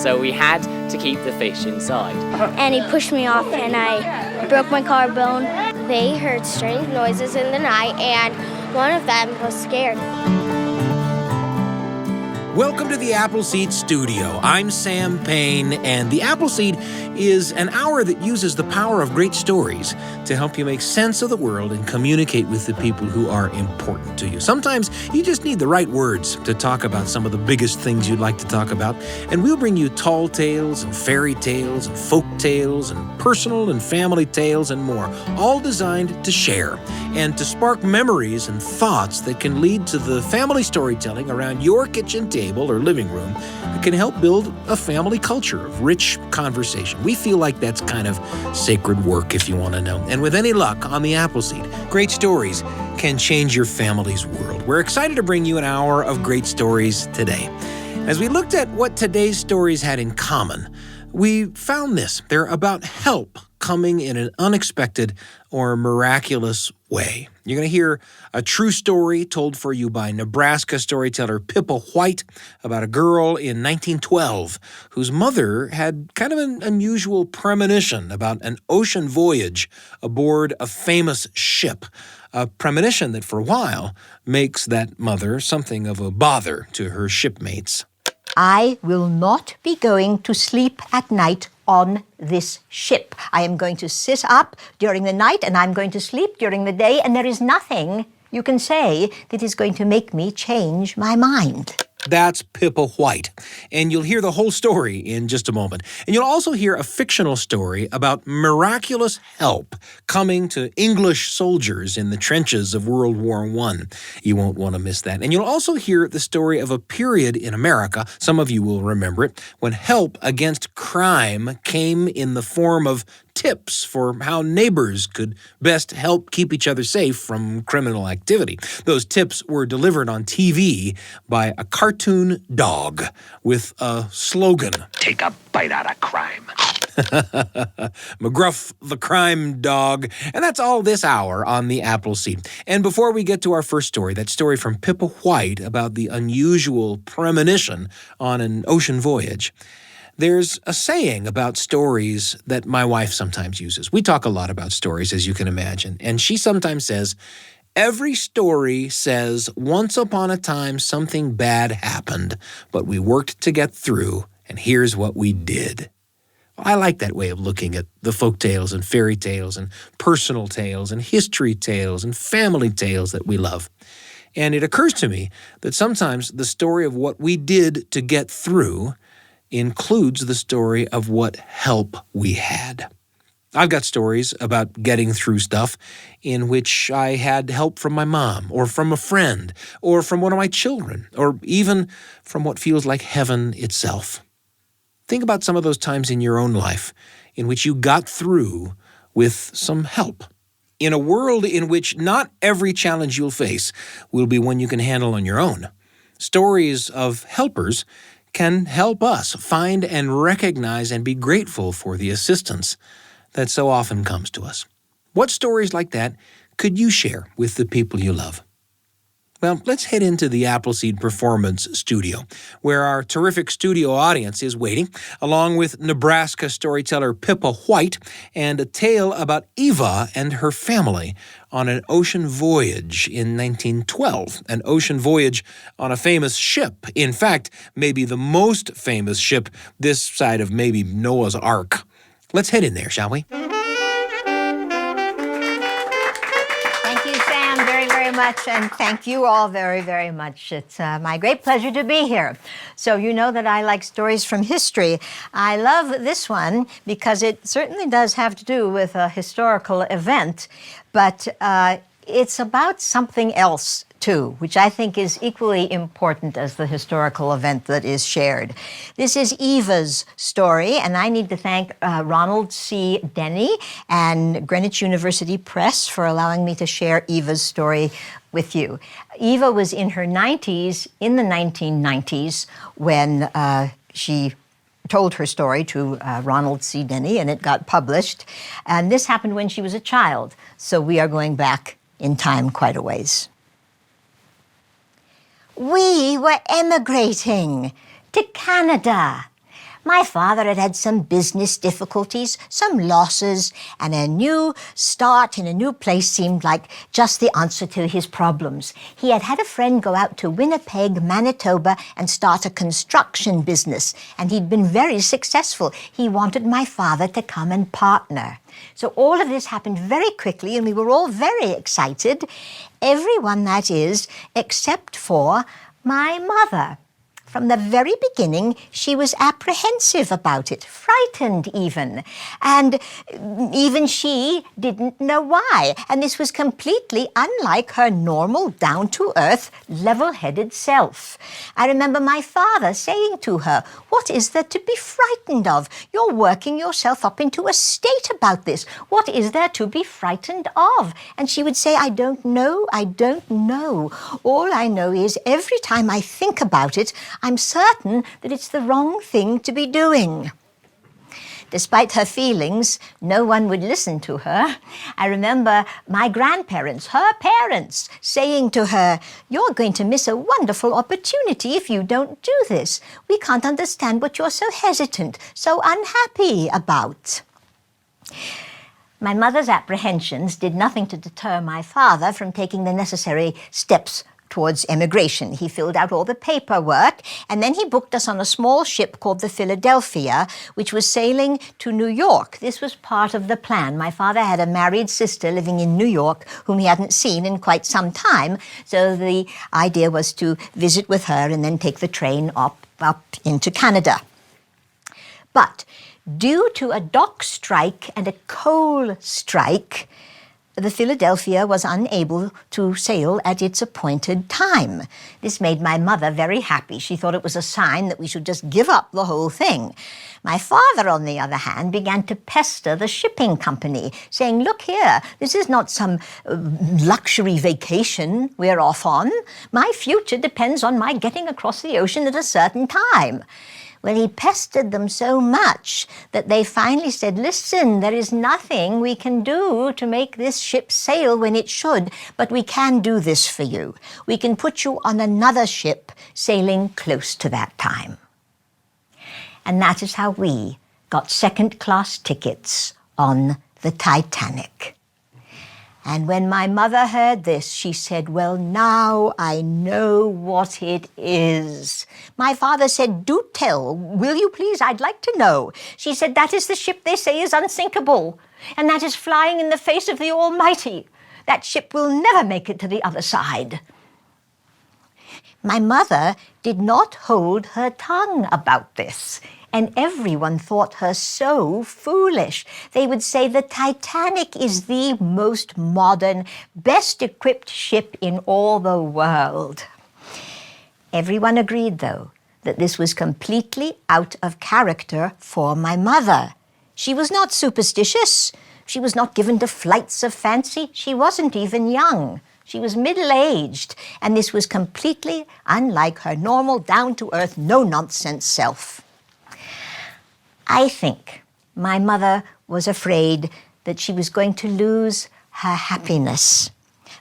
so we had to keep the fish inside. And he pushed me off and I broke my collarbone. They heard strange noises in the night and one of them was scared. Welcome to the Appleseed Studio. I'm Sam Payne, and the Appleseed is an hour that uses the power of great stories to help you make sense of the world and communicate with the people who are important to you. Sometimes you just need the right words to talk about some of the biggest things you'd like to talk about, and we'll bring you tall tales and fairy tales and folk tales and personal and family tales and more, all designed to share and to spark memories and thoughts that can lead to the family storytelling around your kitchen table or living room that can help build a family culture of rich conversation. We feel like that's kind of sacred work, if you want to know. And with any luck on the Appleseed, great stories can change your family's world. We're excited to bring you an hour of great stories today. As we looked at what today's stories had in common, we found this. They're about help coming in an unexpected or miraculous way. You're going to hear a true story told for you by Nebraska storyteller Pippa White about a girl in 1912 whose mother had kind of an unusual premonition about an ocean voyage aboard a famous ship. A premonition that for a while makes that mother something of a bother to her shipmates. I will not be going to sleep at night on this ship. I am going to sit up during the night and I'm going to sleep during the day, and there is nothing you can say that is going to make me change my mind. That's Pippa White, and you'll hear the whole story in just a moment. And you'll also hear a fictional story about miraculous help coming to English soldiers in the trenches of World War I. You won't want to miss that. And you'll also hear the story of a period in America, some of you will remember it, when help against crime came in the form of tips for how neighbors could best help keep each other safe from criminal activity. Those tips were delivered on TV by a cartoon dog with a slogan. Take a bite out of crime. McGruff the Crime Dog. And that's all this hour on the Appleseed. And before we get to our first story, that story from Pippa White about the unusual premonition on an ocean voyage, there's a saying about stories that my wife sometimes uses. We talk a lot about stories, as you can imagine, and she sometimes says, every story says once upon a time something bad happened, but we worked to get through, and here's what we did. I like that way of looking at the folk tales and fairy tales and personal tales and history tales and family tales that we love. And it occurs to me that sometimes the story of what we did to get through includes the story of what help we had. I've got stories about getting through stuff in which I had help from my mom or from a friend or from one of my children or even from what feels like heaven itself. Think about some of those times in your own life in which you got through with some help. In a world in which not every challenge you'll face will be one you can handle on your own, stories of helpers can help us find and recognize and be grateful for the assistance that so often comes to us. What stories like that could you share with the people you love? Well, let's head into the Appleseed Performance Studio, where our terrific studio audience is waiting, along with Nebraska storyteller Pippa White and a tale about Eva and her family on an ocean voyage in 1912, an ocean voyage on a famous ship. In fact, maybe the most famous ship this side of maybe Noah's Ark. Let's head in there, shall we? Much, and thank you all very, very much. It's my great pleasure to be here. So you know that I like stories from history. I love this one because it certainly does have to do with a historical event, but it's about something else too, which I think is equally important as the historical event that is shared. This is Eva's story, and I need to thank Ronald C. Denny and Greenwich University Press for allowing me to share Eva's story with you. Eva was in her 90s, in the 1990s, when she told her story to Ronald C. Denny, and it got published. And this happened when she was a child, so we are going back in time quite a ways. We were emigrating to Canada. My father had had some business difficulties, some losses, and a new start in a new place seemed like just the answer to his problems. He had had a friend go out to Winnipeg, Manitoba, and start a construction business, and he'd been very successful. He wanted my father to come and partner. So all of this happened very quickly, and we were all very excited. Everyone, that is, except for my mother. From the very beginning, she was apprehensive about it, frightened even. And even she didn't know why. And this was completely unlike her normal, down-to-earth, level-headed self. I remember my father saying to her, "What is there to be frightened of? You're working yourself up into a state about this. What is there to be frightened of?" And she would say, "I don't know, I don't know. All I know is every time I think about it, I'm certain that it's the wrong thing to be doing." Despite her feelings, no one would listen to her. I remember my grandparents, her parents, saying to her, "You're going to miss a wonderful opportunity if you don't do this. We can't understand what you're so hesitant, so unhappy about." My mother's apprehensions did nothing to deter my father from taking the necessary steps towards emigration. He filled out all the paperwork, and then he booked us on a small ship called the Philadelphia, which was sailing to New York. This was part of the plan. My father had a married sister living in New York whom he hadn't seen in quite some time, so the idea was to visit with her and then take the train up into Canada. But due to a dock strike and a coal strike, the Philadelphia was unable to sail at its appointed time. This made my mother very happy. She thought it was a sign that we should just give up the whole thing. My father, on the other hand, began to pester the shipping company, saying, "Look here, this is not some luxury vacation we're off on. My future depends on my getting across the ocean at a certain time." Well, he pestered them so much that they finally said, "Listen, there is nothing we can do to make this ship sail when it should, but we can do this for you. We can put you on another ship sailing close to that time." And that is how we got second-class tickets on the Titanic. And when my mother heard this, she said, "Well, now I know what it is." My father said, "Do tell, will you please? I'd like to know." She said, "That is the ship they say is unsinkable, and that is flying in the face of the Almighty. That ship will never make it to the other side." My mother did not hold her tongue about this, and everyone thought her so foolish. They would say the Titanic is the most modern, best-equipped ship in all the world. Everyone agreed, though, that this was completely out of character for my mother. She was not superstitious. She was not given to flights of fancy. She wasn't even young. She was middle-aged, and this was completely unlike her normal, down-to-earth, no-nonsense self. I think my mother was afraid that she was going to lose her happiness.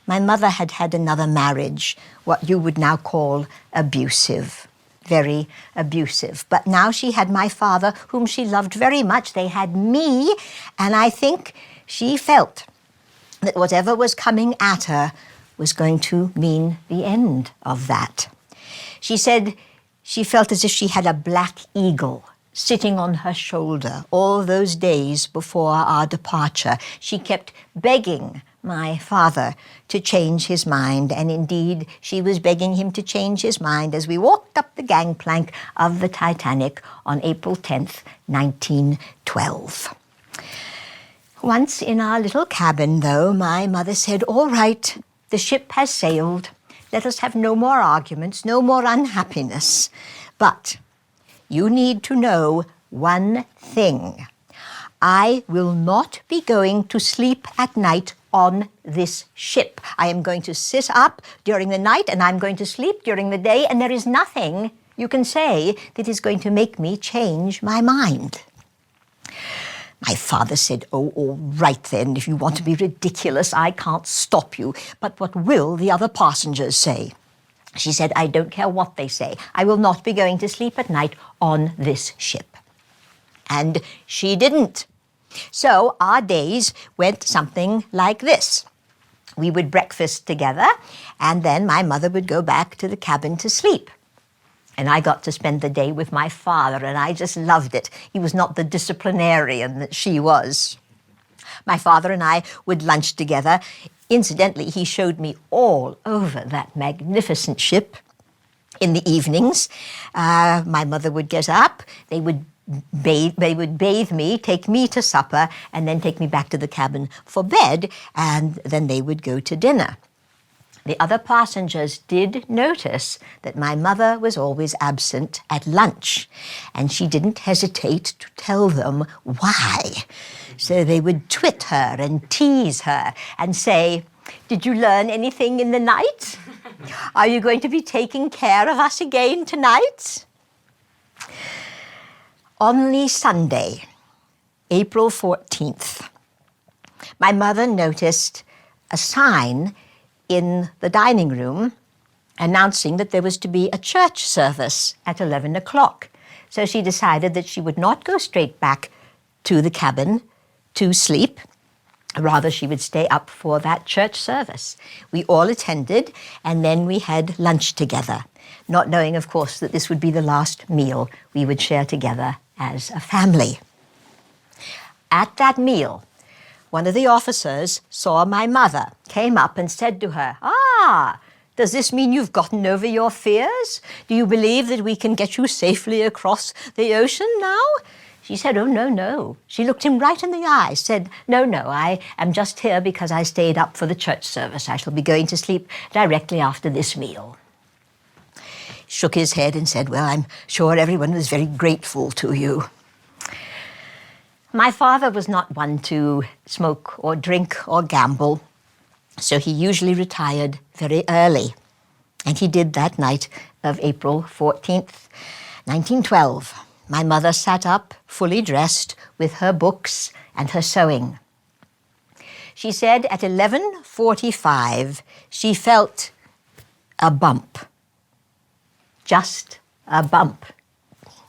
My mother had had another marriage, what you would now call abusive, very abusive. But now she had my father, whom she loved very much. They had me, and I think she felt that whatever was coming at her was going to mean the end of that. She said she felt as if she had a black eagle sitting on her shoulder all those days before our departure. She kept begging my father to change his mind, and indeed she was begging him to change his mind as we walked up the gangplank of the Titanic on April 10th, 1912. Once in our little cabin, though, my mother said, "All right, the ship has sailed. Let us have no more arguments, no more unhappiness. But you need to know one thing. I will not be going to sleep at night on this ship. I am going to sit up during the night and I'm going to sleep during the day, and there is nothing you can say that is going to make me change my mind." My father said, "Oh, all right then, if you want to be ridiculous, I can't stop you. But what will the other passengers say?" She said, "I don't care what they say. I will not be going to sleep at night on this ship." And she didn't. So our days went something like this. We would breakfast together, and then my mother would go back to the cabin to sleep. And I got to spend the day with my father, and I just loved it. He was not the disciplinarian that she was. My father and I would lunch together. Incidentally, he showed me all over that magnificent ship. In the evenings, my mother would get up, they would bathe me, take me to supper, and then take me back to the cabin for bed, and then they would go to dinner. The other passengers did notice that my mother was always absent at lunch, and she didn't hesitate to tell them why. So they would twit her and tease her and say, "Did you learn anything in the night? Are you going to be taking care of us again tonight?" On Sunday, April 14th, my mother noticed a sign in the dining room announcing that there was to be a church service at 11 o'clock. So she decided that she would not go straight back to the cabin to sleep. Rather, she would stay up for that church service. We all attended, and then we had lunch together, not knowing, of course, that this would be the last meal we would share together as a family. At that meal, one of the officers saw my mother, came up and said to her, "Ah, does this mean you've gotten over your fears? Do you believe that we can get you safely across the ocean now?" She said, "Oh, no, no." She looked him right in the eye, said, "No, no, I am just here because I stayed up for the church service. I shall be going to sleep directly after this meal." Shook his head and said, "Well, I'm sure everyone was very grateful to you." My father was not one to smoke or drink or gamble, so he usually retired very early. And he did that night of April 14th, 1912. My mother sat up, fully dressed, with her books and her sewing. She said at 11:45 she felt a bump. Just a bump.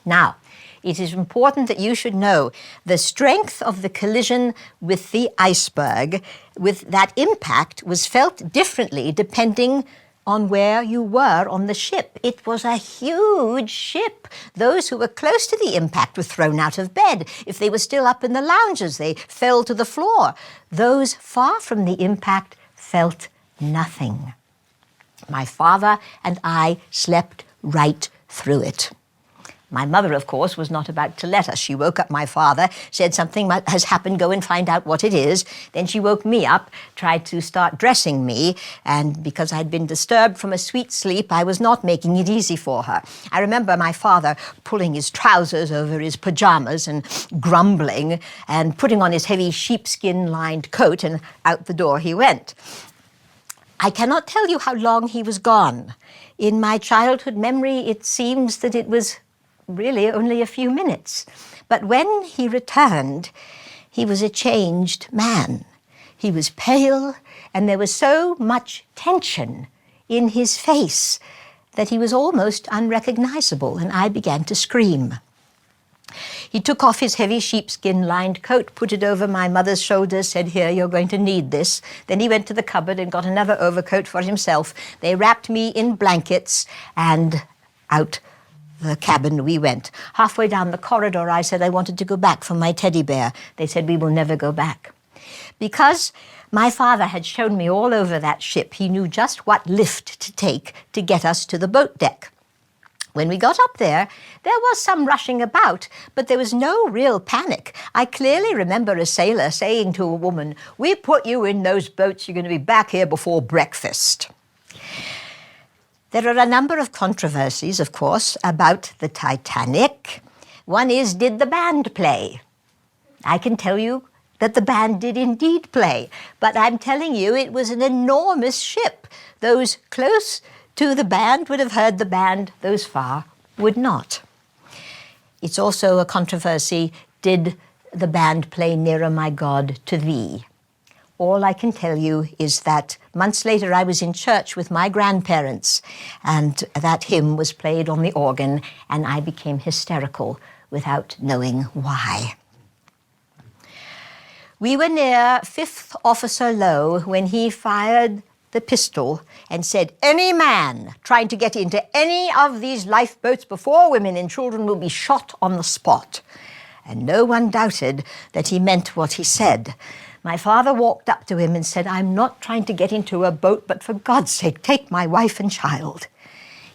Now, it is important that you should know the strength of the collision with the iceberg, with that impact, was felt differently depending on where you were on the ship. It was a huge ship. Those who were close to the impact were thrown out of bed. If they were still up in the lounges, they fell to the floor. Those far from the impact felt nothing. My father and I slept right through it. My mother, of course, was not about to let us. She woke up my father, said something has happened, go and find out what it is. Then she woke me up, tried to start dressing me, and because I'd been disturbed from a sweet sleep, I was not making it easy for her. I remember my father pulling his trousers over his pajamas and grumbling and putting on his heavy sheepskin-lined coat, and out the door he went. I cannot tell you how long he was gone. In my childhood memory, it seems that it was really only a few minutes. But when he returned, he was a changed man. He was pale, and there was so much tension in his face that he was almost unrecognizable, and I began to scream. He took off his heavy sheepskin-lined coat, put it over my mother's shoulders, said, "Here, you're going to need this." Then he went to the cupboard and got another overcoat for himself. They wrapped me in blankets, and out the cabin we went. Halfway down the corridor, I said I wanted to go back for my teddy bear. They said, "We will never go back." Because my father had shown me all over that ship, he knew just what lift to take to get us to the boat deck. When we got up there was some rushing about, but there was no real panic. I clearly remember a sailor saying to a woman, "We put you in those boats, you're going to be back here before breakfast." There are a number of controversies, of course, about the Titanic. One is, did the band play? I can tell you that the band did indeed play, but I'm telling you it was an enormous ship. Those close to the band would have heard the band, those far would not. It's also a controversy, did the band play Nearer My God to Thee? All I can tell you is that months later I was in church with my grandparents, and that hymn was played on the organ, and I became hysterical without knowing why. We were near 5th Officer Lowe when he fired the pistol and said, "Any man trying to get into any of these lifeboats before women and children will be shot on the spot." And no one doubted that he meant what he said. My father walked up to him and said, "I'm not trying to get into a boat, but for God's sake, take my wife and child."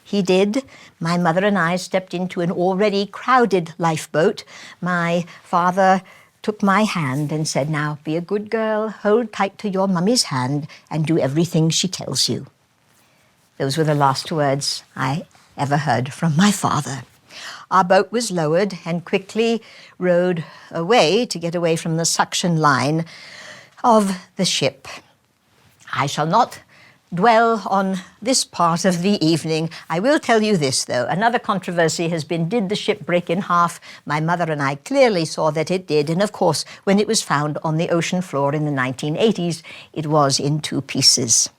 He did. My mother and I stepped into an already crowded lifeboat. My father took my hand and said, "Now, be a good girl, hold tight to your mummy's hand, and do everything she tells you." Those were the last words I ever heard from my father. Our boat was lowered and quickly rowed away to get away from the suction line of the ship. I shall not dwell on this part of the evening. I will tell you this, though. Another controversy has been, did the ship break in half? My mother and I clearly saw that it did, and of course, when it was found on the ocean floor in the 1980s, it was in 2 pieces.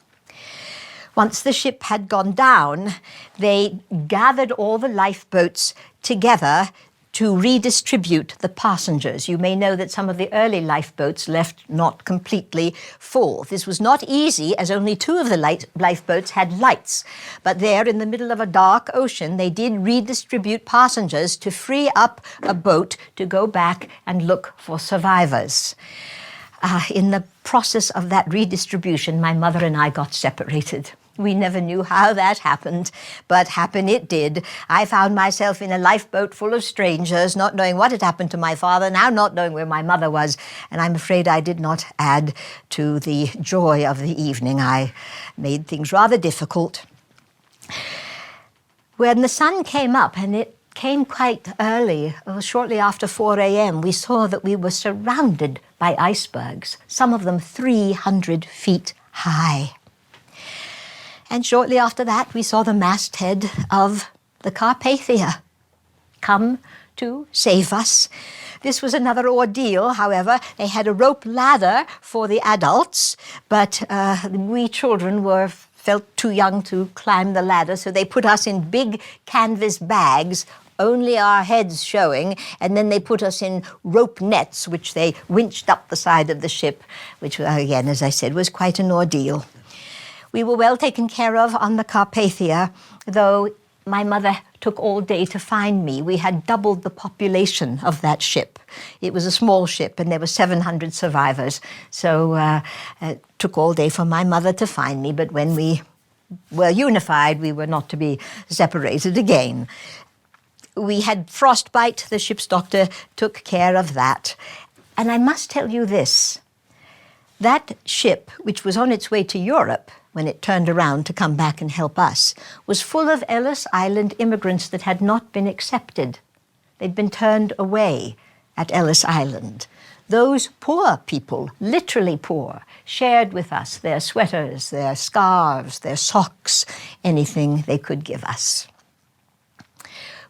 Once the ship had gone down, they gathered all the lifeboats together to redistribute the passengers. You may know that some of the early lifeboats left not completely full. This was not easy, as only 2 of the lifeboats had lights. But there, in the middle of a dark ocean, they did redistribute passengers to free up a boat to go back and look for survivors. In the process of that redistribution, my mother and I got separated. We never knew how that happened, but happen it did. I found myself in a lifeboat full of strangers, not knowing what had happened to my father, now not knowing where my mother was, and I'm afraid I did not add to the joy of the evening. I made things rather difficult. When the sun came up, and it came quite early, shortly after 4 a.m., we saw that we were surrounded by icebergs, some of them 300 feet high. And shortly after that, we saw the masthead of the Carpathia come to save us. This was another ordeal, however. They had a rope ladder for the adults, but we children felt too young to climb the ladder, so they put us in big canvas bags, only our heads showing, and then they put us in rope nets, which they winched up the side of the ship, which, again, as I said, was quite an ordeal. We were well taken care of on the Carpathia, though my mother took all day to find me. We had doubled the population of that ship. It was a small ship, and there were 700 survivors, so it took all day for my mother to find me, but when we were unified, we were not to be separated again. We had frostbite. The ship's doctor took care of that. And I must tell you this. That ship, which was on its way to Europe when it turned around to come back and help us, was full of Ellis Island immigrants that had not been accepted. They'd been turned away at Ellis Island. Those poor people, literally poor, shared with us their sweaters, their scarves, their socks, anything they could give us.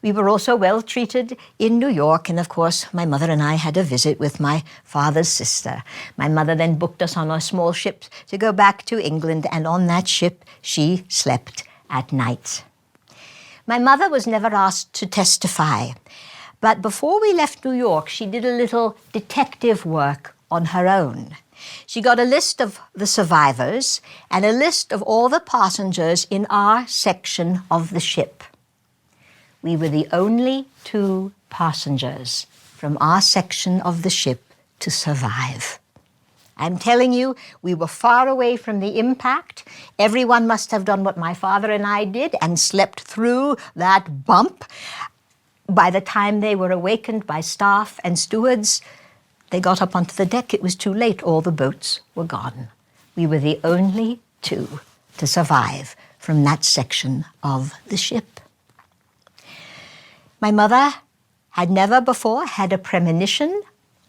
We were also well treated in New York, and of course, my mother and I had a visit with my father's sister. My mother then booked us on a small ship to go back to England, and on that ship, she slept at night. My mother was never asked to testify, but before we left New York, she did a little detective work on her own. She got a list of the survivors and a list of all the passengers in our section of the ship. We were the only 2 passengers from our section of the ship to survive. I'm telling you, we were far away from the impact. Everyone must have done what my father and I did and slept through that bump. By the time they were awakened by staff and stewards, they got up onto the deck. It was too late. All the boats were gone. We were the only 2 to survive from that section of the ship. My mother had never before had a premonition,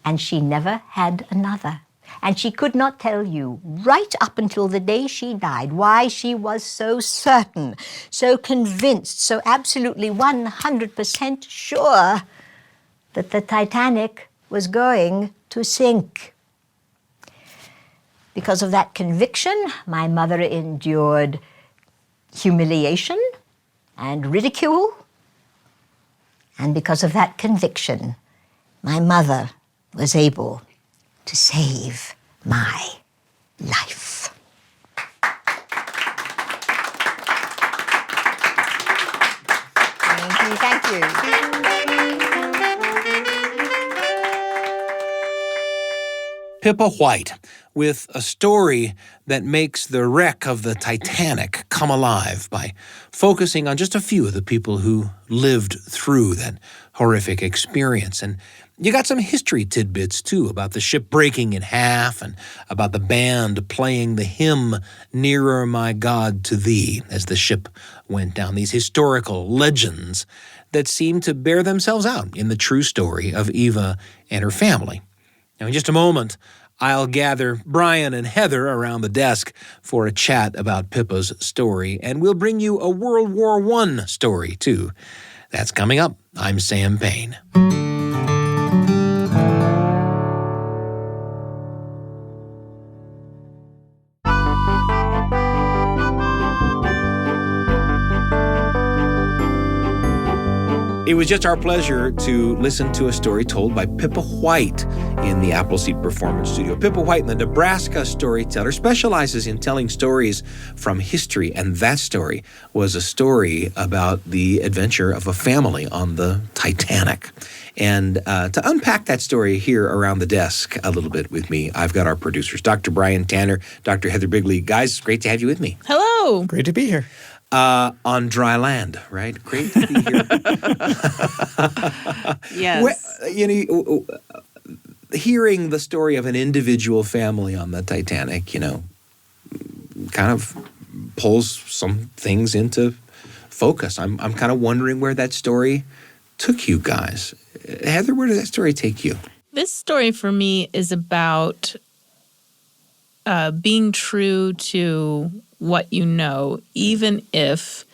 and she never had another. And she could not tell you, right up until the day she died, why she was so certain, so convinced, so absolutely 100% sure that the Titanic was going to sink. Because of that conviction, my mother endured humiliation and ridicule. And because of that conviction, my mother was able to save my life. Thank you. Pippa White, with a story that makes the wreck of the Titanic come alive by focusing on just a few of the people who lived through that horrific experience. And you got some history tidbits, too, about the ship breaking in half and about the band playing the hymn, Nearer My God to Thee, as the ship went down. These historical legends that seem to bear themselves out in the true story of Eva and her family. Now, in just a moment, I'll gather Brian and Heather around the desk for a chat about Pippa's story, and we'll bring you a World War I story, too. That's coming up. I'm Sam Payne. It was just our pleasure to listen to a story told by Pippa White in the Appleseed Performance Studio. Pippa White, the Nebraska storyteller, specializes in telling stories from history, and that story was a story about the adventure of a family on the Titanic. And to unpack that story here around the desk a little bit with me, I've got our producers, Dr. Brian Tanner, Dr. Heather Bigley. Guys, great to have you with me. Hello. Great to be here. On dry land, right? Great to be here. Yes. Hearing the story of an individual family on the Titanic, kind of pulls some things into focus. I'm kind of wondering where that story took you guys. Heather, where did that story take you? This story for me is about being true to what you know, even if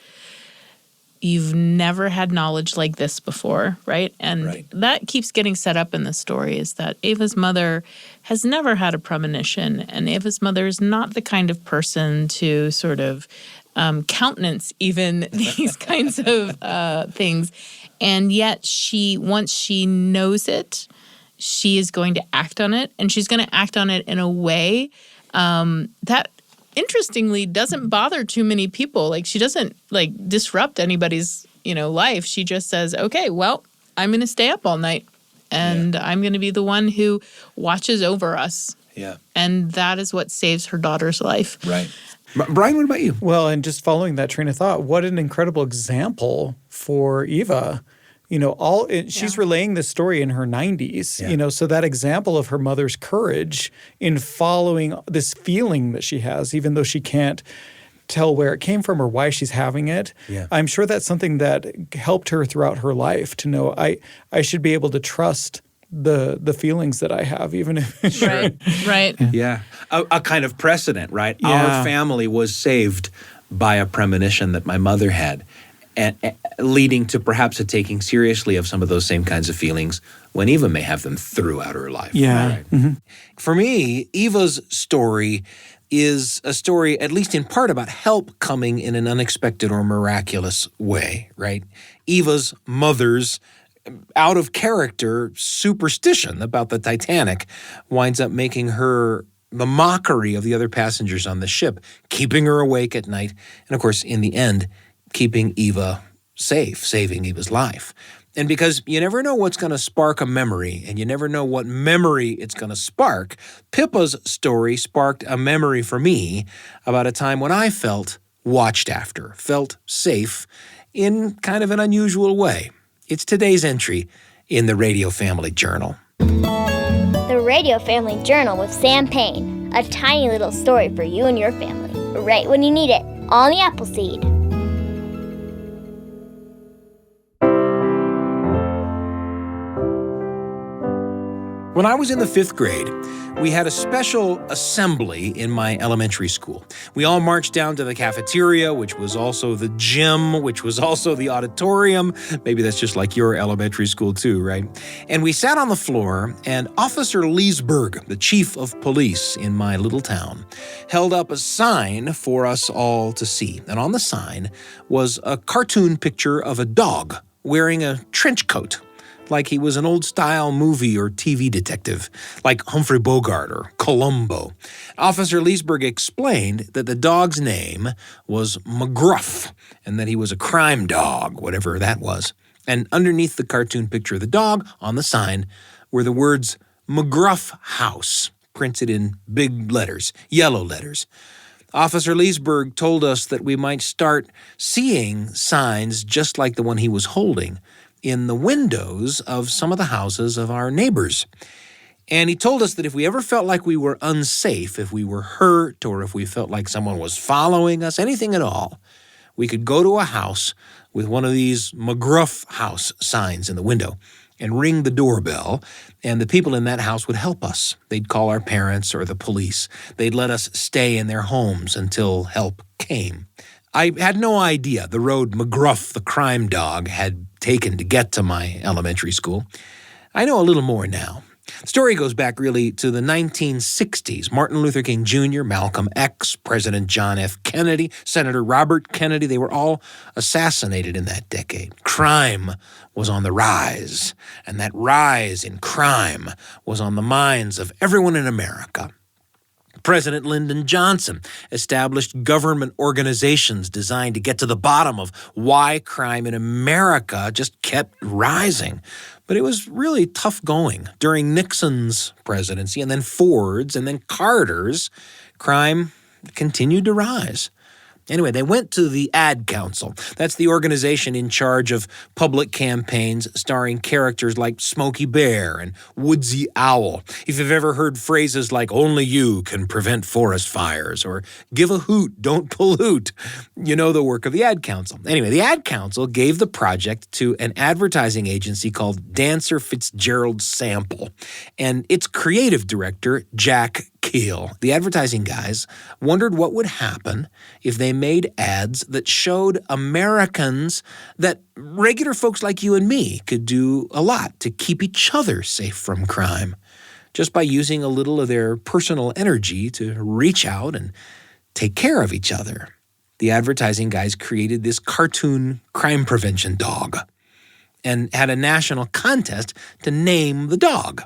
you've never had knowledge like this before, right? And that keeps getting set up in the story, is that Eva's mother has never had a premonition, and Eva's mother is not the kind of person to sort of countenance even these kinds of things. And yet once she knows it, she is going to act on it, and she's going to act on it in a way that interestingly doesn't bother too many people. Like, she doesn't disrupt anybody's, life. She just says, okay, well, I'm going to stay up all night and I'm going to be the one who watches over us. Yeah. And that is what saves her daughter's life. Right. Brian, what about you? Well, and just following that train of thought, what an incredible example for Eva. She's relaying this story in her 90s, so that example of her mother's courage in following this feeling that she has, even though she can't tell where it came from or why she's having it. Yeah. I'm sure that's something that helped her throughout her life to know I should be able to trust the feelings that I have, even if Right. Yeah. A kind of precedent, right? Yeah. Our family was saved by a premonition that my mother had. And leading to perhaps a taking seriously of some of those same kinds of feelings when Eva may have them throughout her life. Yeah. Right? Mm-hmm. For me, Eva's story is a story, at least in part, about help coming in an unexpected or miraculous way, right? Eva's mother's out-of-character superstition about the Titanic winds up making her the mockery of the other passengers on the ship, keeping her awake at night, and of course, in the end, keeping Eva safe, saving Eva's life. And because you never know what's going to spark a memory, and you never know what memory it's going to spark, Pippa's story sparked a memory for me about a time when I felt watched after, felt safe in kind of an unusual way. It's today's entry in the Radio Family Journal. The Radio Family Journal with Sam Payne. A tiny little story for you and your family, right when you need it, on the Appleseed. When I was in the 5th grade, we had a special assembly in my elementary school. We all marched down to the cafeteria, which was also the gym, which was also the auditorium. Maybe that's just like your elementary school too, right? And we sat on the floor, and Officer Leesburg, the chief of police in my little town, held up a sign for us all to see. And on the sign was a cartoon picture of a dog wearing a trench coat, like he was an old-style movie or TV detective, like Humphrey Bogart or Columbo. Officer Leesburg explained that the dog's name was McGruff, and that he was a crime dog, whatever that was. And underneath the cartoon picture of the dog, on the sign, were the words McGruff House, printed in big letters, yellow letters. Officer Leesburg told us that we might start seeing signs just like the one he was holding in the windows of some of the houses of our neighbors. And he told us that if we ever felt like we were unsafe, if we were hurt, or if we felt like someone was following us, anything at all, we could go to a house with one of these McGruff House signs in the window and ring the doorbell, and the people in that house would help us. They'd call our parents or the police. They'd let us stay in their homes until help came. I had no idea the road McGruff the Crime Dog had taken to get to my elementary school. I know a little more now. The story goes back really to the 1960s. Martin Luther King Jr., Malcolm X, President John F. Kennedy, Senator Robert Kennedy, they were all assassinated in that decade. Crime was on the rise, and that rise in crime was on the minds of everyone in America. President Lyndon Johnson established government organizations designed to get to the bottom of why crime in America just kept rising. But it was really tough going. During Nixon's presidency, and then Ford's, and then Carter's, crime continued to rise. Anyway, they went to the Ad Council. That's the organization in charge of public campaigns starring characters like Smokey Bear and Woodsy Owl. If you've ever heard phrases like, only you can prevent forest fires, or give a hoot, don't pollute, you know the work of the Ad Council. Anyway, the Ad Council gave the project to an advertising agency called Dancer Fitzgerald Sample, and its creative director, Jack Keel. The advertising guys wondered what would happen if they made ads that showed Americans that regular folks like you and me could do a lot to keep each other safe from crime, just by using a little of their personal energy to reach out and take care of each other. The advertising guys created this cartoon crime prevention dog and had a national contest to name the dog.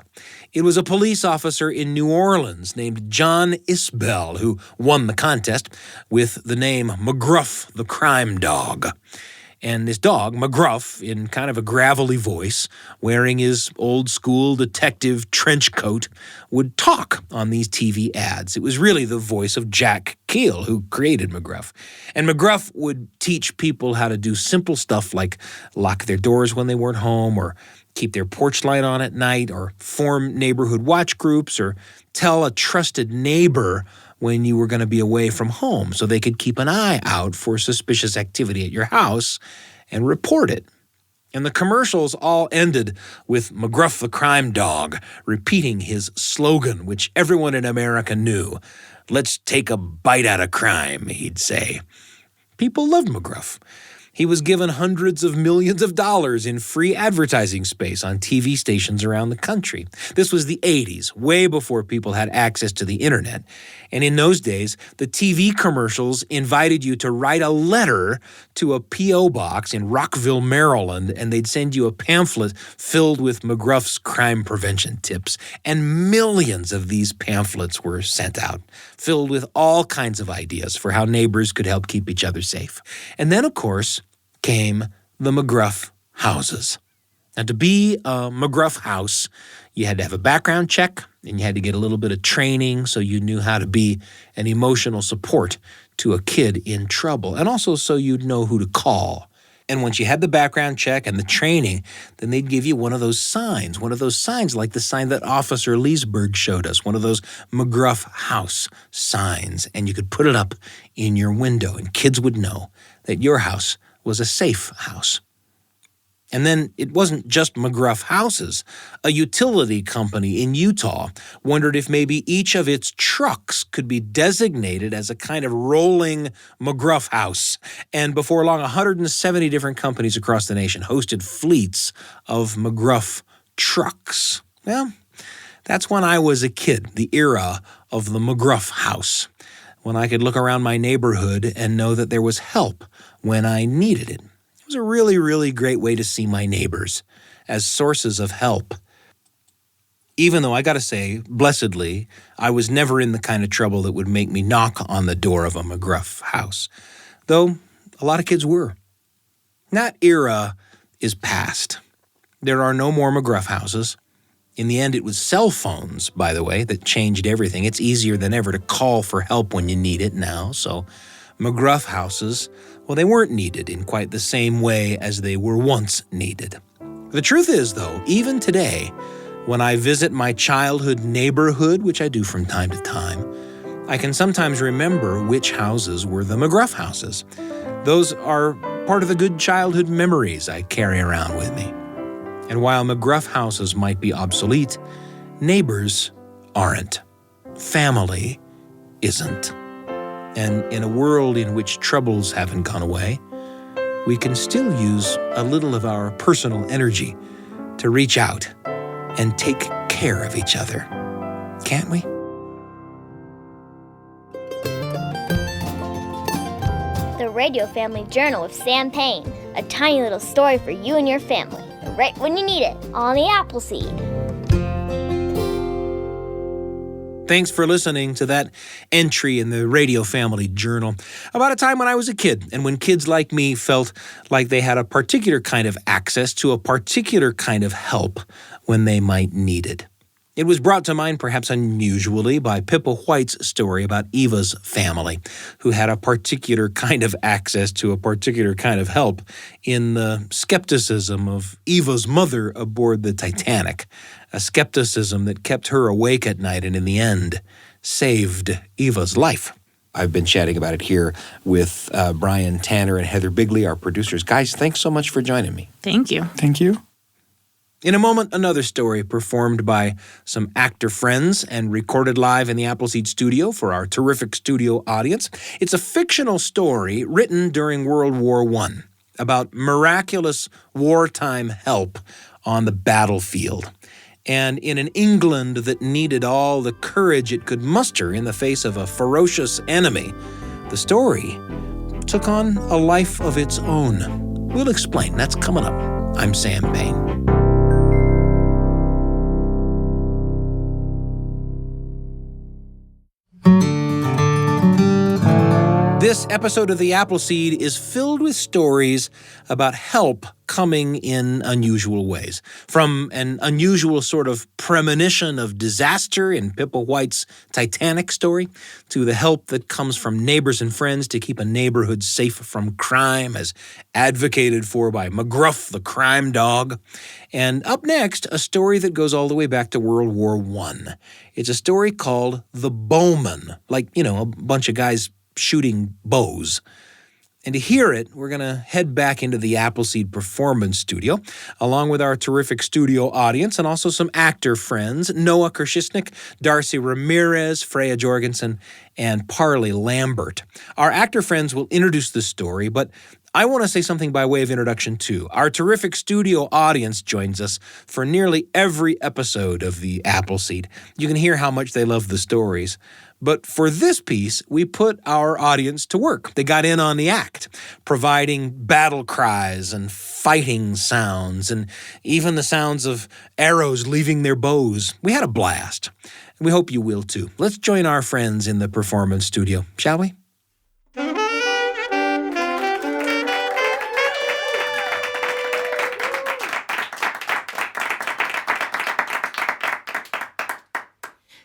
It was a police officer in New Orleans named John Isbell who won the contest with the name McGruff the Crime Dog. And this dog, McGruff, in kind of a gravelly voice, wearing his old-school detective trench coat, would talk on these TV ads. It was really the voice of Jack Keel, who created McGruff. And McGruff would teach people how to do simple stuff like lock their doors when they weren't home, or keep their porch light on at night, or form neighborhood watch groups, or tell a trusted neighbor when you were going to be away from home so they could keep an eye out for suspicious activity at your house and report it. And the commercials all ended with McGruff the Crime Dog repeating his slogan, which everyone in America knew. "Let's take a bite out of crime," he'd say. People loved McGruff. He was given hundreds of millions of dollars in free advertising space on TV stations around the country. This was the 80s, way before people had access to the internet. And in those days, the TV commercials invited you to write a letter to a P.O. box in Rockville, Maryland, and they'd send you a pamphlet filled with McGruff's crime prevention tips. And millions of these pamphlets were sent out, filled with all kinds of ideas for how neighbors could help keep each other safe. And then, of course, came the McGruff houses. Now, to be a McGruff house, you had to have a background check, and you had to get a little bit of training so you knew how to be an emotional support to a kid in trouble, and also so you'd know who to call. And once you had the background check and the training, then they'd give you one of those signs like the sign that Officer Leesburg showed us, one of those McGruff house signs, and you could put it up in your window, and kids would know that your house was a safe house. And then it wasn't just McGruff houses. A utility company in Utah wondered if maybe each of its trucks could be designated as a kind of rolling McGruff house. And before long, 170 different companies across the nation hosted fleets of McGruff trucks. Well, that's when I was a kid, the era of the McGruff house, when I could look around my neighborhood and know that there was help when I needed it. It was a really, really great way to see my neighbors as sources of help. Even though I gotta say, blessedly, I was never in the kind of trouble that would make me knock on the door of a McGruff house, though a lot of kids were. That era is past. There are no more McGruff houses. In the end, it was cell phones, by the way, that changed everything. It's easier than ever to call for help when you need it now, so McGruff houses, well, they weren't needed in quite the same way as they were once needed. The truth is, though, even today, when I visit my childhood neighborhood, which I do from time to time, I can sometimes remember which houses were the McGruff houses. Those are part of the good childhood memories I carry around with me. And while McGruff houses might be obsolete, neighbors aren't. Family isn't. And in a world in which troubles haven't gone away, we can still use a little of our personal energy to reach out and take care of each other. Can't we? The Radio Family Journal with Sam Payne. A tiny little story for you and your family, right when you need it, on the Appleseed. Thanks for listening to that entry in the Radio Family Journal about a time when I was a kid and when kids like me felt like they had a particular kind of access to a particular kind of help when they might need it. It was brought to mind, perhaps unusually, by Pippa White's story about Eva's family, who had a particular kind of access to a particular kind of help in the skepticism of Eva's mother aboard the Titanic, a skepticism that kept her awake at night and, in the end, saved Eva's life. I've been chatting about it here with Brian Tanner and Heather Bigley, our producers. Guys, thanks so much for joining me. Thank you. Thank you. In a moment, another story performed by some actor friends and recorded live in the Appleseed studio for our terrific studio audience. It's a fictional story written during World War I about miraculous wartime help on the battlefield. And in an England that needed all the courage it could muster in the face of a ferocious enemy, the story took on a life of its own. We'll explain. That's coming up. I'm Sam Payne. This episode of The Appleseed is filled with stories about help coming in unusual ways. From an unusual sort of premonition of disaster in Pippa White's Titanic story, to the help that comes from neighbors and friends to keep a neighborhood safe from crime, as advocated for by McGruff the Crime Dog. And up next, a story that goes all the way back to World War I. It's a story called The Bowmen, like, a bunch of guys shooting bows. And to hear it, we're going to head back into the Appleseed Performance Studio, along with our terrific studio audience and also some actor friends, Noah Kershisnik, Darcy Ramirez, Freya Jorgensen, and Parley Lambert. Our actor friends will introduce the story, but I want to say something by way of introduction, too. Our terrific studio audience joins us for nearly every episode of the Appleseed. You can hear how much they love the stories. But for this piece, we put our audience to work. They got in on the act, providing battle cries and fighting sounds, and even the sounds of arrows leaving their bows. We had a blast. We hope you will, too. Let's join our friends in the performance studio, shall we?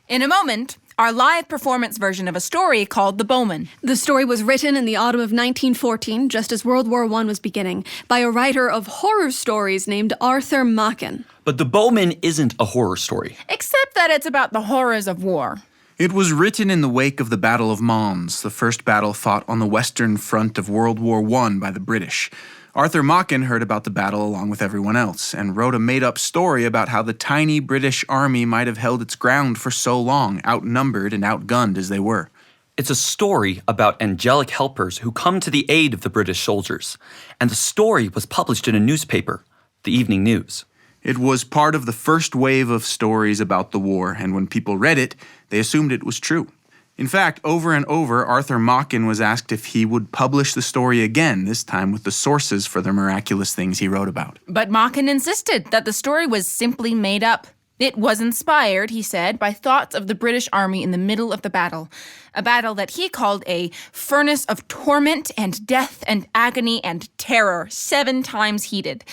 In a moment, our live performance version of a story called The Bowmen. The story was written in the autumn of 1914, just as World War I was beginning, by a writer of horror stories named Arthur Machen. But The Bowmen isn't a horror story. Except that it's about the horrors of war. It was written in the wake of the Battle of Mons, the first battle fought on the Western Front of World War I by the British. Arthur Machen heard about the battle along with everyone else and wrote a made-up story about how the tiny British army might have held its ground for so long, outnumbered and outgunned as they were. It's a story about angelic helpers who come to the aid of the British soldiers. And the story was published in a newspaper, the Evening News. It was part of the first wave of stories about the war, and when people read it, they assumed it was true. In fact, over and over, Arthur Machen was asked if he would publish the story again, this time with the sources for the miraculous things he wrote about. But Machen insisted that the story was simply made up. It was inspired, he said, by thoughts of the British army in the middle of the battle, a battle that he called a furnace of torment and death and agony and terror, 7 times heated.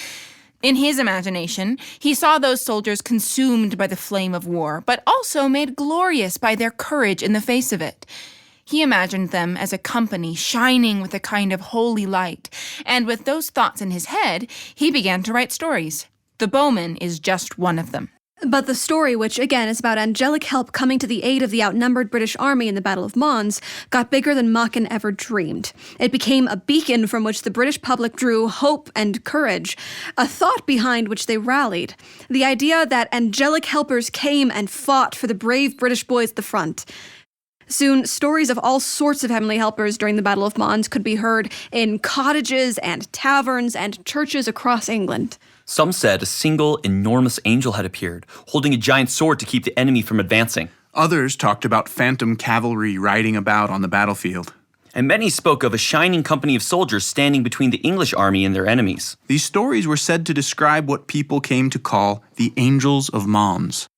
In his imagination, he saw those soldiers consumed by the flame of war, but also made glorious by their courage in the face of it. He imagined them as a company shining with a kind of holy light, and with those thoughts in his head, he began to write stories. The Bowmen is just one of them. But the story, which again is about angelic help coming to the aid of the outnumbered British army in the Battle of Mons, got bigger than Machen ever dreamed. It became a beacon from which the British public drew hope and courage, a thought behind which they rallied. The idea that angelic helpers came and fought for the brave British boys at the front. Soon, stories of all sorts of heavenly helpers during the Battle of Mons could be heard in cottages and taverns and churches across England. Some said a single enormous angel had appeared, holding a giant sword to keep the enemy from advancing. Others talked about phantom cavalry riding about on the battlefield. And many spoke of a shining company of soldiers standing between the English army and their enemies. These stories were said to describe what people came to call the Angels of Mons.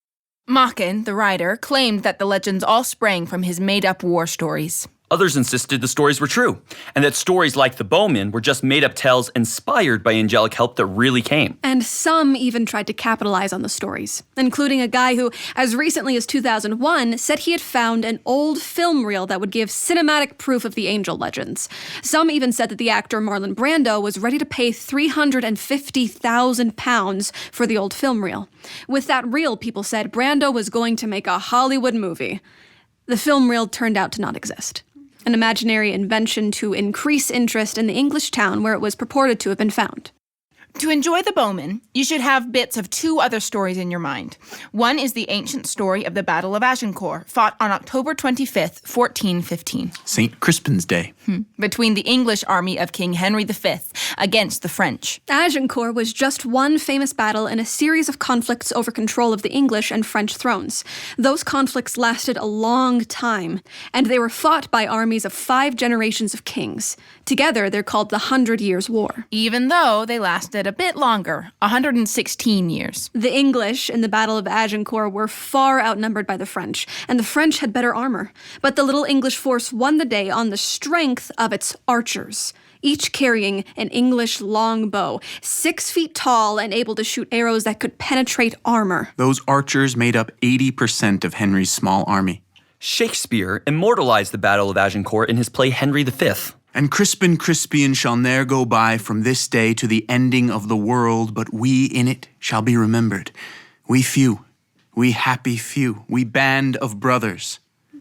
Machen, the writer, claimed that the legends all sprang from his made-up war stories. Others insisted the stories were true, and that stories like the Bowmen were just made-up tales inspired by angelic help that really came. And some even tried to capitalize on the stories, including a guy who, as recently as 2001, said he had found an old film reel that would give cinematic proof of the angel legends. Some even said that the actor Marlon Brando was ready to pay £350,000 for the old film reel. With that reel, people said Brando was going to make a Hollywood movie. The film reel turned out to not exist. An imaginary invention to increase interest in the English town where it was purported to have been found. To enjoy the Bowmen, you should have bits of 2 other stories in your mind. One is the ancient story of the Battle of Agincourt, fought on October 25th, 1415. St. Crispin's Day. Between the English army of King Henry V against the French. Agincourt was just one famous battle in a series of conflicts over control of the English and French thrones. Those conflicts lasted a long time, and they were fought by armies of 5 generations of kings. Together, they're called the 100 Years' War. Even though they lasted a bit longer, 116 years. The English in the Battle of Agincourt were far outnumbered by the French, and the French had better armor. But the little English force won the day on the strength of its archers, each carrying an English longbow, 6 feet tall and able to shoot arrows that could penetrate armor. Those archers made up 80% of Henry's small army. Shakespeare immortalized the Battle of Agincourt in his play Henry V. And Crispin Crispian shall ne'er go by from this day to the ending of the world, but we in it shall be remembered. We few, we happy few, we band of brothers.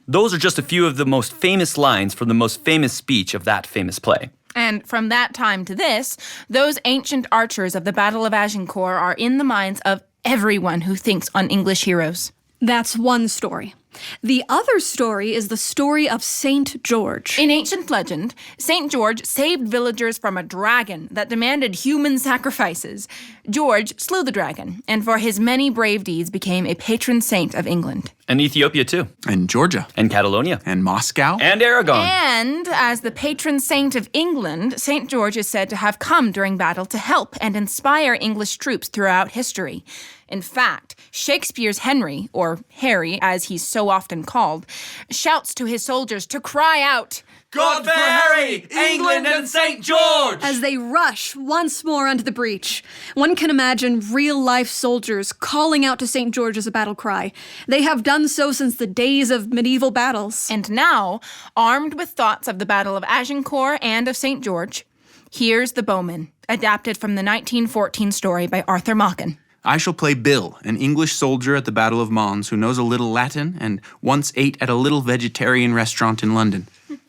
Those are just a few of the most famous lines from the most famous speech of that famous play. And from that time to this, those ancient archers of the Battle of Agincourt are in the minds of everyone who thinks on English heroes. That's one story. The other story is the story of St. George. In ancient legend, St. George saved villagers from a dragon that demanded human sacrifices. George slew the dragon, and for his many brave deeds became a patron saint of England. And Ethiopia, too. And Georgia. And Catalonia. And Moscow. And Aragon. And as the patron saint of England, St. George is said to have come during battle to help and inspire English troops throughout history. In fact, Shakespeare's Henry, or Harry as he's so often called, shouts to his soldiers to cry out, "God for Harry, England and St. George!" as they rush once more onto the breach. One can imagine real-life soldiers calling out to St. George as a battle cry. They have done so since the days of medieval battles. And now, armed with thoughts of the Battle of Agincourt and of St. George, here's the Bowmen, adapted from the 1914 story by Arthur Machen. I shall play Bill, an English soldier at the Battle of Mons who knows a little Latin and once ate at a little vegetarian restaurant in London.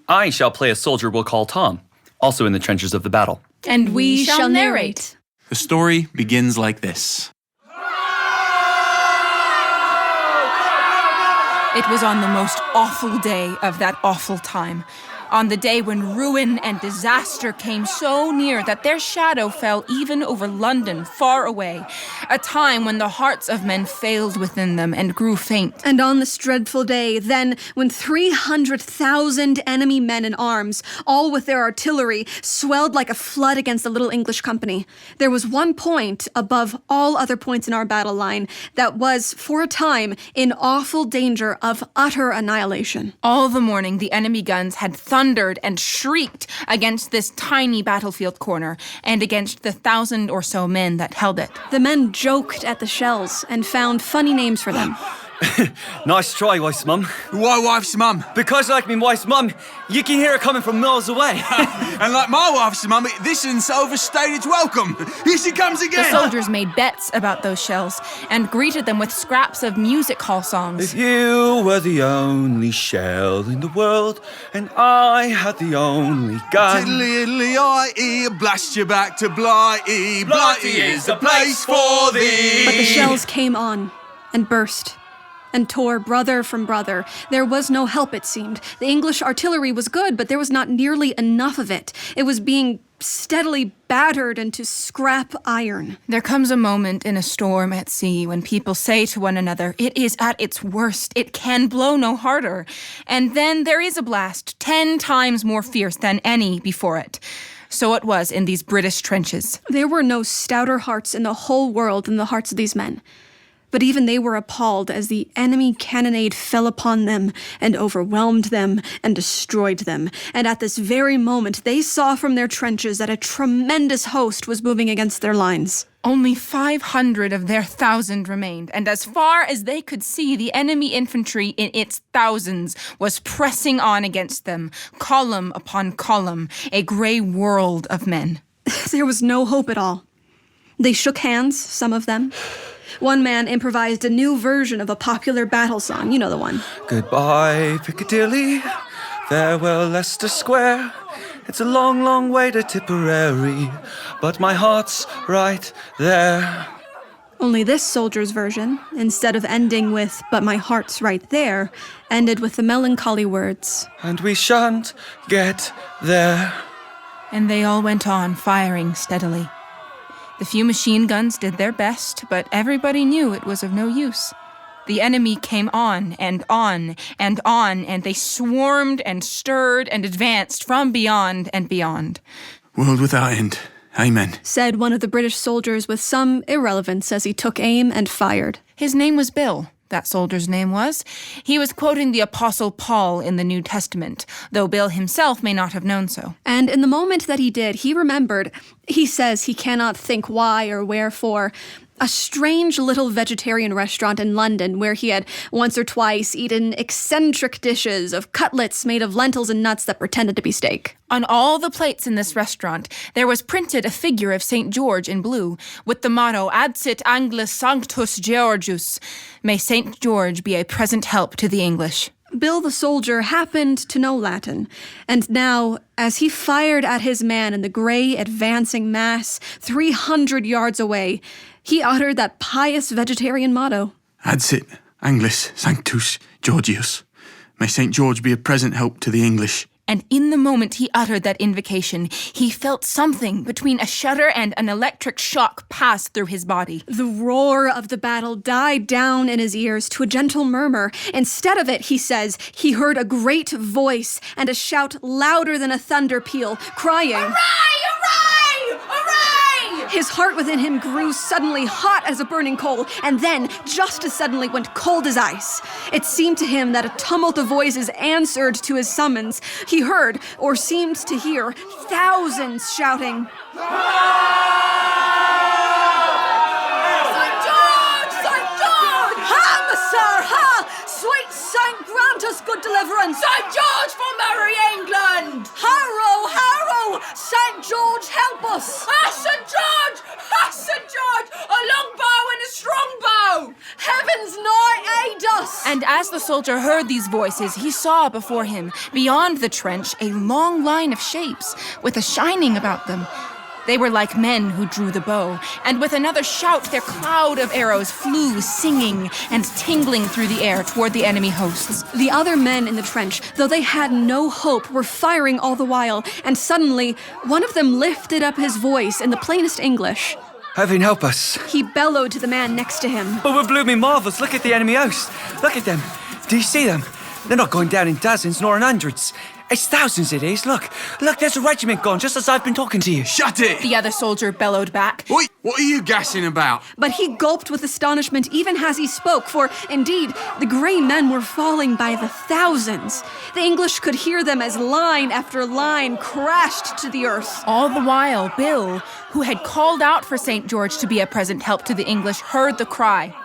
I shall play a soldier we'll call Tom, also in the trenches of the battle. And we shall narrate. The story begins like this. It was on the most awful day of that awful time. On the day when ruin and disaster came so near that their shadow fell even over London far away. A time when the hearts of men failed within them and grew faint. And on this dreadful day, then, when 300,000 enemy men in arms, all with their artillery, swelled like a flood against the little English company, there was one point above all other points in our battle line that was, for a time, in awful danger of utter annihilation. All the morning, the enemy guns had thundered and shrieked against this tiny battlefield corner and against the 1,000 or so men that held it. The men joked at the shells and found funny names for them. Nice try, wife's mum. Why wife's mum? Because like me wife's mum, you can hear it coming from miles away. And like my wife's mum, this one's overstayed its welcome. Here she comes again. The soldiers made bets about those shells and greeted them with scraps of music hall songs. If you were the only shell in the world, and I had the only gun. Tiddly-iddly-I-E, blast you back to Blighty. Blighty is the place for thee. But the shells came on and burst and tore brother from brother. There was no help, it seemed. The English artillery was good, but there was not nearly enough of it. It was being steadily battered into scrap iron. There comes a moment in a storm at sea when people say to one another, it is at its worst, it can blow no harder. And then there is a blast 10 times more fierce than any before it. So it was in these British trenches. There were no stouter hearts in the whole world than the hearts of these men. But even they were appalled as the enemy cannonade fell upon them and overwhelmed them and destroyed them. And at this very moment, they saw from their trenches that a tremendous host was moving against their lines. Only 500 of their 1,000 remained, and as far as they could see, the enemy infantry in its thousands was pressing on against them, column upon column, a grey world of men. There was no hope at all. They shook hands, some of them. One man improvised a new version of a popular battle song. You know the one. Goodbye, Piccadilly. Farewell, Leicester Square. It's a long, long way to Tipperary, but my heart's right there. Only this soldier's version, instead of ending with, but my heart's right there, ended with the melancholy words, and we shan't get there. And they all went on firing steadily. The few machine guns did their best, but everybody knew it was of no use. The enemy came on and on and on, and they swarmed and stirred and advanced from beyond and beyond. World without end. Amen, said one of the British soldiers with some irrelevance as he took aim and fired. His name was Bill. That soldier's name was. He was quoting the Apostle Paul in the New Testament, though Bill himself may not have known so. And in the moment that he did, he remembered, he says he cannot think why or wherefore, a strange little vegetarian restaurant in London where he had once or twice eaten eccentric dishes of cutlets made of lentils and nuts that pretended to be steak. On all the plates in this restaurant, there was printed a figure of St. George in blue, with the motto, Adsit Anglis Sanctus Georgius. May St. George be a present help to the English. Bill the soldier happened to know Latin, and now, as he fired at his man in the grey advancing mass 300 yards away, he uttered that pious vegetarian motto. Adsit Anglis Sanctus Georgius. May St. George be a present help to the English. And in the moment he uttered that invocation, he felt something between a shudder and an electric shock pass through his body. The roar of the battle died down in his ears to a gentle murmur. Instead of it, he says, he heard a great voice and a shout louder than a thunder peal, crying, "Hooray! Hooray! Hooray!" His heart within him grew suddenly hot as a burning coal, and then, just as suddenly, went cold as ice. It seemed to him that a tumult of voices answered to his summons. He heard, or seemed to hear, thousands shouting, "St. George! St. George! Ha, sir, ha! Sweet Saint, grant us good deliverance! St. George for merry England! Harrow, harrow! St. George, help us! Ah, St. George! Ah, St. George! A long bow and a strong bow! Heaven's nigh, aid us!" And as the soldier heard these voices, he saw before him, beyond the trench, a long line of shapes with a shining about them. They were like men who drew the bow, and with another shout, their cloud of arrows flew, singing and tingling through the air toward the enemy hosts. The other men in the trench, though they had no hope, were firing all the while, and suddenly, one of them lifted up his voice in the plainest English. Heaven help us. He bellowed to the man next to him. Oh, we're blooming marvels. Look at the enemy host. Look at them. Do you see them? They're not going down in dozens nor in hundreds. It's thousands it is. Look, there's a regiment gone just as I've been talking to you. Shut it! The other soldier bellowed back. Oi, what are you gassing about? But he gulped with astonishment even as he spoke, for, indeed, the grey men were falling by the thousands. The English could hear them as line after line crashed to the earth. All the while, Bill, who had called out for St. George to be a present help to the English, heard the cry.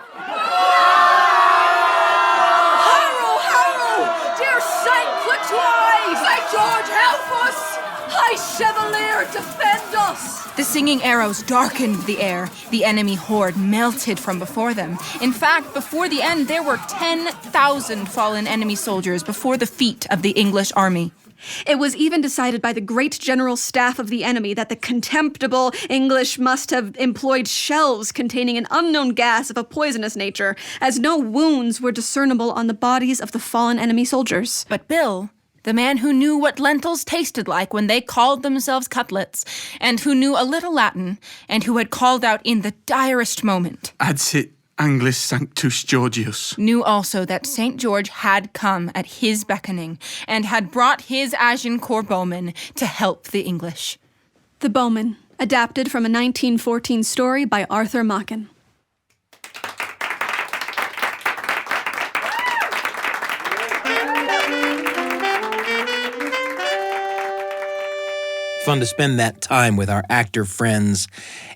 St. George, help us! High Chevalier, defend us! The singing arrows darkened the air. The enemy horde melted from before them. In fact, before the end, there were 10,000 fallen enemy soldiers before the feet of the English army. It was even decided by the great general staff of the enemy that the contemptible English must have employed shells containing an unknown gas of a poisonous nature, as no wounds were discernible on the bodies of the fallen enemy soldiers. But Bill, the man who knew what lentils tasted like when they called themselves cutlets, and who knew a little Latin, and who had called out in the direst moment, Adsit Anglis Sanctus Georgius, knew also that St. George had come at his beckoning, and had brought his Agincourt bowmen to help the English. The Bowmen, adapted from a 1914 story by Arthur Machen. Fun to spend that time with our actor friends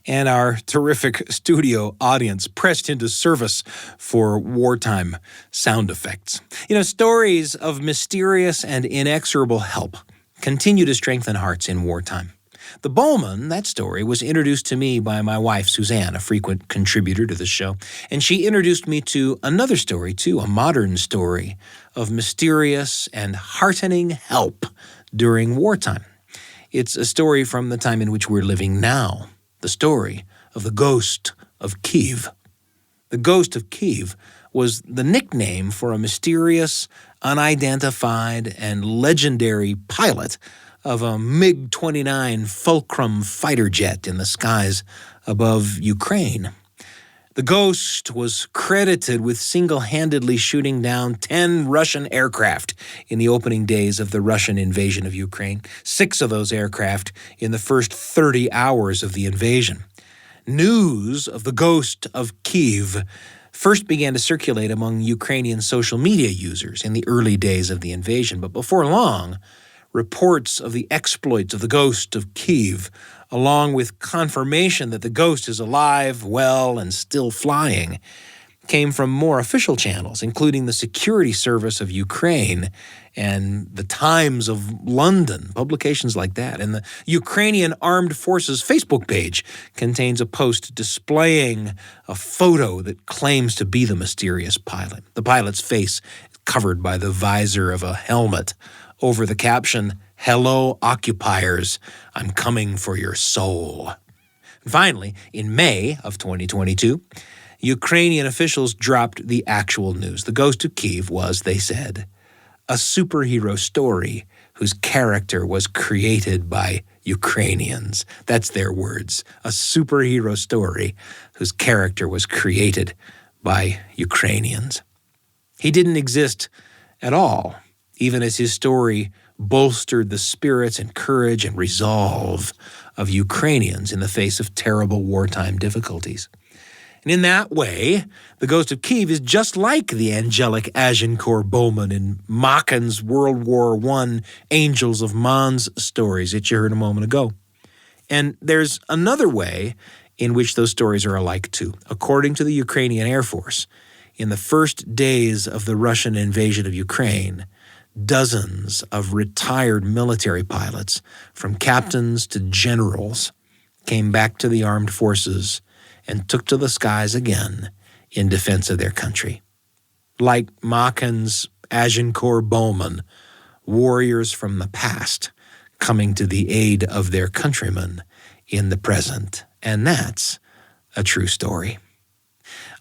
and our terrific studio audience pressed into service for wartime sound effects. You know, stories of mysterious and inexorable help continue to strengthen hearts in wartime. The Bowmen, that story, was introduced to me by my wife, Suzanne, a frequent contributor to the show. And she introduced me to another story, too, a modern story of mysterious and heartening help during wartime. It's a story from the time in which we're living now, the story of the ghost of Kyiv. The ghost of Kyiv was the nickname for a mysterious, unidentified, and legendary pilot of a MiG-29 Fulcrum fighter jet in the skies above Ukraine. The ghost was credited with single-handedly shooting down 10 Russian aircraft in the opening days of the Russian invasion of Ukraine, 6 of those aircraft in the first 30 hours of the invasion. News of the ghost of Kyiv first began to circulate among Ukrainian social media users in the early days of the invasion, but before long, reports of the exploits of the ghost of Kyiv, along with confirmation that the ghost is alive, well, and still flying, came from more official channels, including the Security Service of Ukraine and the Times of London, publications like that. And the Ukrainian Armed Forces Facebook page contains a post displaying a photo that claims to be the mysterious pilot. The pilot's face is covered by the visor of a helmet. Over the caption, "Hello, occupiers, I'm coming for your soul." And finally, in May of 2022, Ukrainian officials dropped the actual news. The ghost of Kyiv was, they said, a superhero story whose character was created by Ukrainians. That's their words. A superhero story whose character was created by Ukrainians. He didn't exist at all, even as his story bolstered the spirits and courage and resolve of Ukrainians in the face of terrible wartime difficulties. And in that way, the ghost of Kyiv is just like the angelic Agincourt bowman in Machen's World War I Angels of Mons stories that you heard a moment ago. And there's another way in which those stories are alike too. According to the Ukrainian Air Force, in the first days of the Russian invasion of Ukraine, dozens of retired military pilots, from captains to generals, came back to the armed forces and took to the skies again in defense of their country. Like Machen's Agincourt bowmen, warriors from the past coming to the aid of their countrymen in the present. And that's a true story.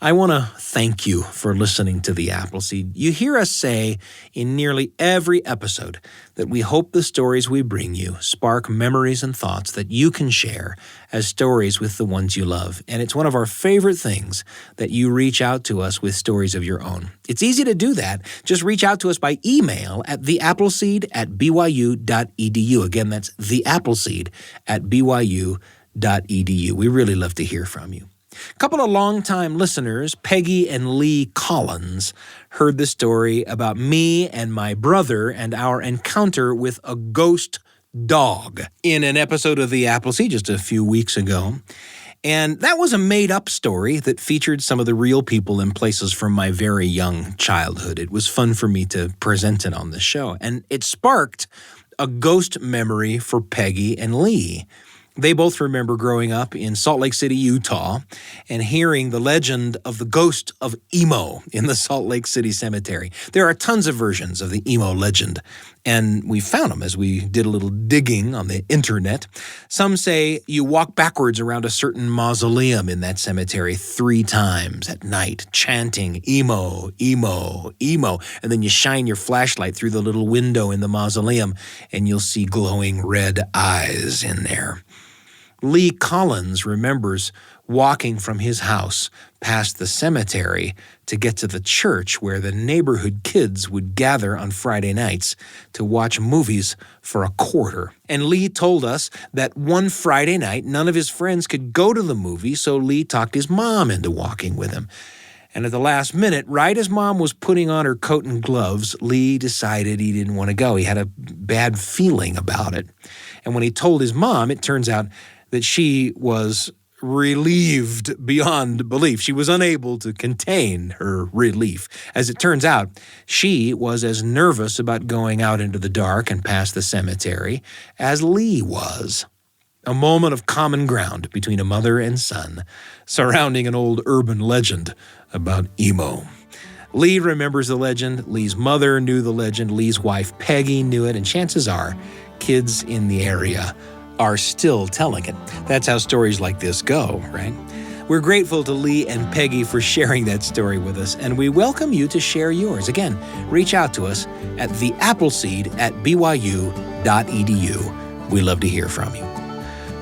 I want to thank you for listening to The Appleseed. You hear us say in nearly every episode that we hope the stories we bring you spark memories and thoughts that you can share as stories with the ones you love. And it's one of our favorite things that you reach out to us with stories of your own. It's easy to do that. Just reach out to us by email at theappleseed@byu.edu. Again, that's theappleseed@byu.edu. We really love to hear from you. A couple of longtime listeners, Peggy and Lee Collins, heard the story about me and my brother and our encounter with a ghost dog in an episode of The Appleseed just a few weeks ago. And that was a made-up story that featured some of the real people and places from my very young childhood. It was fun for me to present it on the show. And it sparked a ghost memory for Peggy and Lee. They both remember growing up in Salt Lake City, Utah, and hearing the legend of the ghost of Emo in the Salt Lake City Cemetery. There are tons of versions of the Emo legend, and we found them as we did a little digging on the internet. Some say you walk backwards around a certain mausoleum in that cemetery 3 times at night, chanting Emo, Emo, Emo, and then you shine your flashlight through the little window in the mausoleum, and you'll see glowing red eyes in there. Lee Collins remembers walking from his house past the cemetery to get to the church where the neighborhood kids would gather on Friday nights to watch movies for a quarter. And Lee told us that one Friday night, none of his friends could go to the movie, so Lee talked his mom into walking with him. And at the last minute, right as Mom was putting on her coat and gloves, Lee decided he didn't want to go. He had a bad feeling about it. And when he told his mom, it turns out that she was relieved beyond belief. She was unable to contain her relief. As it turns out, she was as nervous about going out into the dark and past the cemetery as Lee was. A moment of common ground between a mother and son, surrounding an old urban legend about emo. Lee remembers the legend. Lee's mother knew the legend. Lee's wife, Peggy, knew it. And chances are, kids in the area are still telling it. That's how stories like this go, right? We're grateful to Lee and Peggy for sharing that story with us, and we welcome you to share yours. Again, reach out to us at theappleseed@byu.edu. We love to hear from you.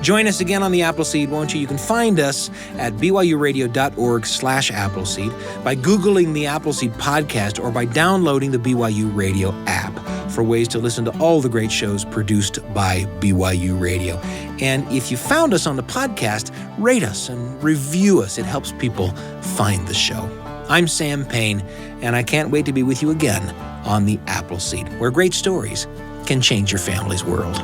Join us again on The Appleseed, won't you? You can find us at byuradio.org/Appleseed by Googling The Appleseed Podcast or by downloading the BYU Radio app for ways to listen to all the great shows produced by BYU Radio. And if you found us on the podcast, rate us and review us. It helps people find the show. I'm Sam Payne, and I can't wait to be with you again on The Appleseed, where great stories can change your family's world.